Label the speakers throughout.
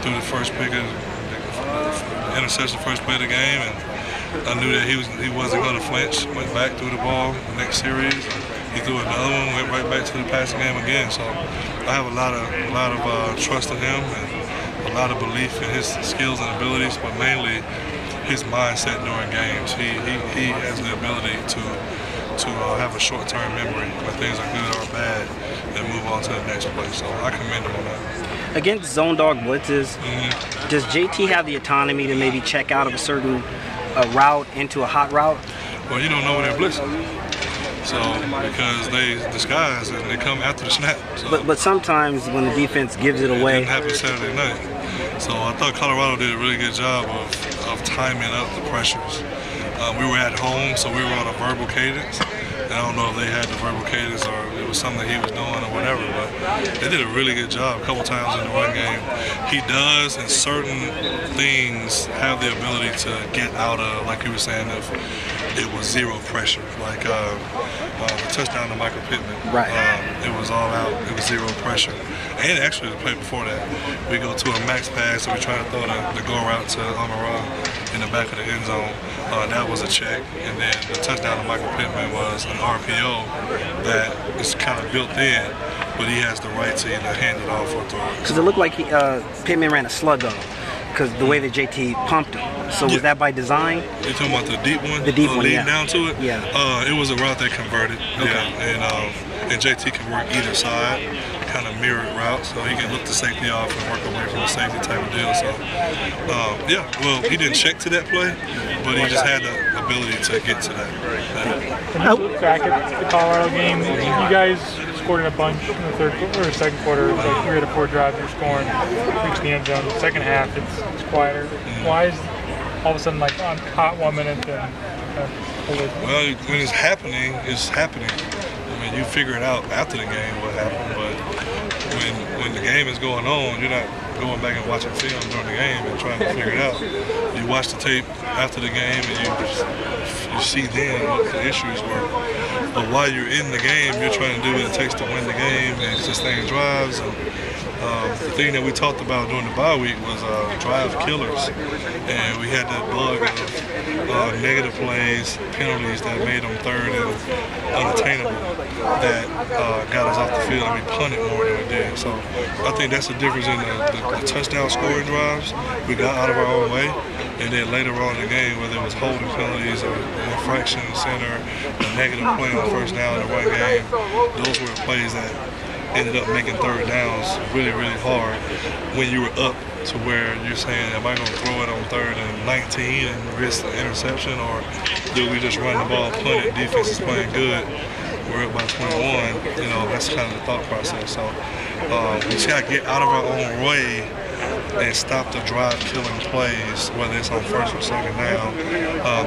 Speaker 1: threw the first pick of the interception, first play of the game, and I knew that he wasn't going to flinch. Went back, threw the ball the next series. He threw another one, went right back to the passing game again. So I have a lot of trust in him and a lot of belief in his skills and abilities, but mainly his mindset during games. He has the ability to have a short-term memory when things are good or bad and move on to the next play. So I commend him on that.
Speaker 2: Against zone dog blitzes, does JT have the autonomy to maybe check out of a certain route into a hot route?
Speaker 1: Well, you don't know when they're blitzing. So, because they disguise and they come after the snap. So,
Speaker 2: but sometimes when the defense gives it away.
Speaker 1: It didn't happen Saturday night. So I thought Colorado did a really good job of timing up the pressures. We were at home, so we were on a verbal cadence. And I don't know if they had the verbal cadence or it was something that he was doing or whatever, but they did a really good job a couple times in the run game. He does, in certain things, have the ability to get out of, like you were saying, if it was zero pressure, like the touchdown to Michael Pittman.
Speaker 2: Right.
Speaker 1: It was all out. It was zero pressure. And actually, the play before that, we go to a max pass, so we try to throw the go route to Amara in the back of the end zone. That was a check, and then the touchdown to Michael Pittman was an RPO that is kind of built in, but he has the right to either hand it off or throw it.
Speaker 2: Because it looked like Pittman ran a slug though, because the way that JT pumped him. So was that by design?
Speaker 1: You're talking about the deep one?
Speaker 2: The deep one,
Speaker 1: leading
Speaker 2: yeah.
Speaker 1: down to it?
Speaker 2: Yeah.
Speaker 1: It was a route that converted.
Speaker 2: Okay.
Speaker 1: Yeah, and JT can work either side, kind of mirrored route, so he can look the safety off and work away from the safety type of deal. So, yeah, well, he didn't check to that play, but he just had the ability to get to that.
Speaker 3: When you look back at the Colorado game, you guys scored in a bunch in the third or second quarter. It was like 3 out of 4 drives you're scoring, reach the end zone. The second half, it's quieter. Why is all of a sudden like on hot 1 minute and
Speaker 1: well, when it's happening, it's happening. I mean, you figure it out after the game what happened, but when the game is going on, you're not going back and watching film during the game and trying to figure it out. You watch the tape after the game and you see then what the issues were. But while you're in the game, you're trying to do what it takes to win the game and sustain drives. And the thing that we talked about during the bye week was drive killers. And we had that bug of negative plays, penalties that made them third and unattainable that got us off the field, and we punted more than we did. So I think that's the difference in the touchdown scoring drives. We got out of our own way, and then later on in the game, whether it was holding penalties or infraction center, a negative play on first down in the run game, those were plays that ended up making third downs really, really hard when you were up to where you're saying, am I going to throw it on 3rd and 19 and risk the interception, or do we just run the ball, punt it, defense is playing good, we're up by 21, you know, that's kind of the thought process. So we just got to get out of our own way and stop the drive-killing plays, whether it's on first or second down,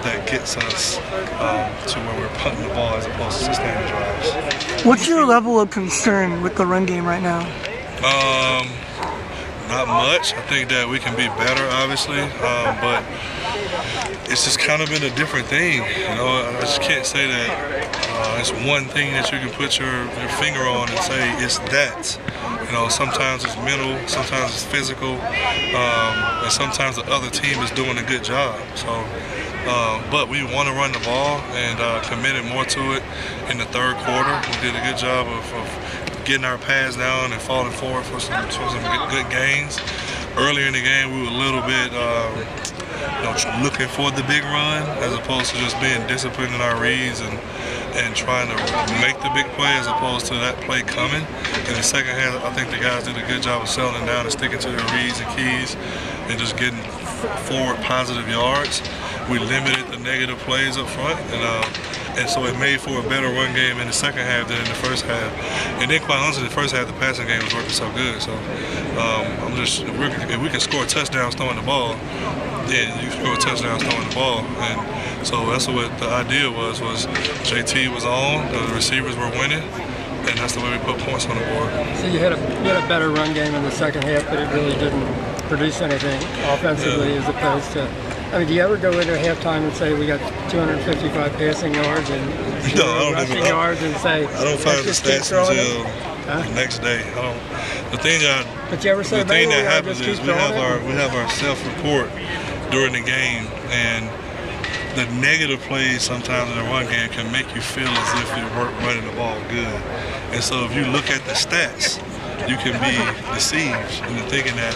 Speaker 1: that gets us to where we're punting the ball as opposed to sustaining drives.
Speaker 4: What's your level of concern with the run game right now?
Speaker 1: Not much. I think that we can be better, obviously, but it's just kind of been a different thing. You know, I just can't say that it's one thing that you can put your finger on and say it's that. You know, sometimes it's mental, sometimes it's physical, and sometimes the other team is doing a good job. So, but we want to run the ball and committed more to it in the third quarter. We did a good job of getting our pads down and falling forward for some good gains. Earlier in the game, we were a little bit looking for the big run as opposed to just being disciplined in our reads and trying to make the big play as opposed to that play coming. In the second half, I think the guys did a good job of settling down and sticking to their reads and keys and just getting forward positive yards. We limited the negative plays up front, and so it made for a better run game in the second half than in the first half. And then, quite honestly, the first half, the passing game was working so good. So if we can score touchdowns throwing the ball, then you score touchdowns throwing the ball. And so that's what the idea was JT was on, the receivers were winning, and that's the way we put points on the board.
Speaker 5: So you had a better run game in the second half, but it really didn't produce anything offensively as opposed to. I mean, do you ever go into halftime and say we got 255 passing yards and rushing yards and say
Speaker 1: I don't find the stats the next day. The thing
Speaker 5: But you ever say,
Speaker 1: the thing
Speaker 5: maybe
Speaker 1: that happens
Speaker 5: just
Speaker 1: is
Speaker 5: keep
Speaker 1: we
Speaker 5: throwing
Speaker 1: have our self-report during the game, and the negative plays sometimes in the run game can make you feel as if you weren't running the ball good. And so if you look at the stats, you can be deceived into thinking that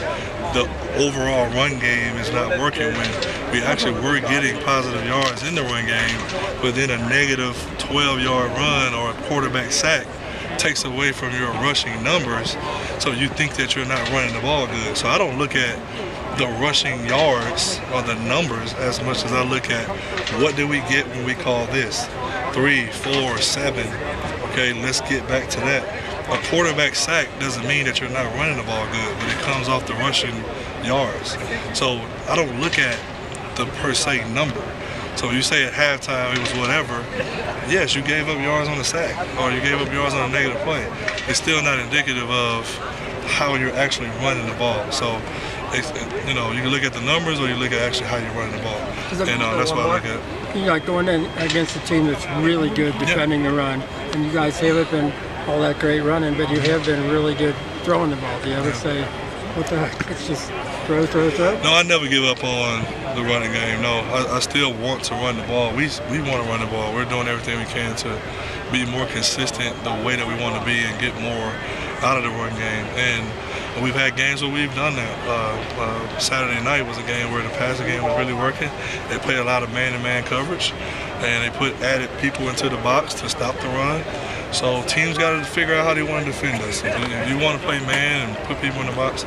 Speaker 1: the overall run game is not working when we actually were getting positive yards in the run game, but then a negative 12-yard run or a quarterback sack takes away from your rushing numbers, so you think that you're not running the ball good. So I don't look at the rushing yards or the numbers as much as I look at what do we get when we call this 3, 4, 7. Okay, let's get back to that. A quarterback sack doesn't mean that you're not running the ball good, but it comes off the rushing yards. So I don't look at the per se number. So you say at halftime it was whatever, yes, you gave up yards on the sack or you gave up yards on a negative play. It's still not indicative of how you're actually running the ball. So you know, you can look at the numbers or you look at actually how you're running the ball. And that's what I look at.
Speaker 5: You like going in against a team that's really good defending the run, and you guys haven't been all that great running, but you have been really good throwing the ball. Do you ever say, what the heck, it's just throw?
Speaker 1: No, I never give up on the running game. No, I still want to run the ball. We want to run the ball. We're doing everything we can to be more consistent the way that we want to be and get more out of the run game. And we've had games where we've done that. Saturday night was a game where the passing game was really working. They played a lot of man-to-man coverage, and they added people into the box to stop the run. So teams got to figure out how they want to defend us. If you want to play man and put people in the box,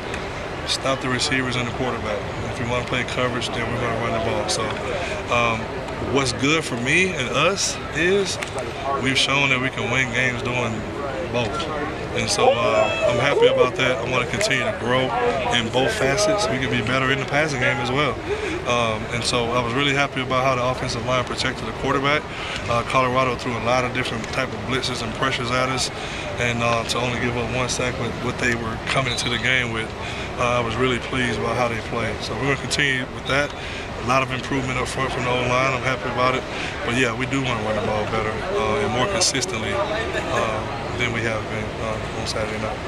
Speaker 1: stop the receivers and the quarterback. If you want to play coverage, then we're going to run the ball. So what's good for me and us is we've shown that we can win games doing both. And so I'm happy about that. I want to continue to grow in both facets. We can be better in the passing game as well. And so I was really happy about how the offensive line protected the quarterback. Colorado threw a lot of different type of blitzes and pressures at us, and to only give up 1 sack with what they were coming into the game with, I was really pleased about how they played. So we're going to continue with that. A lot of improvement up front from the O-line. I'm happy about it. But yeah, we do want to run the ball better and more consistently than we have been on Saturday night.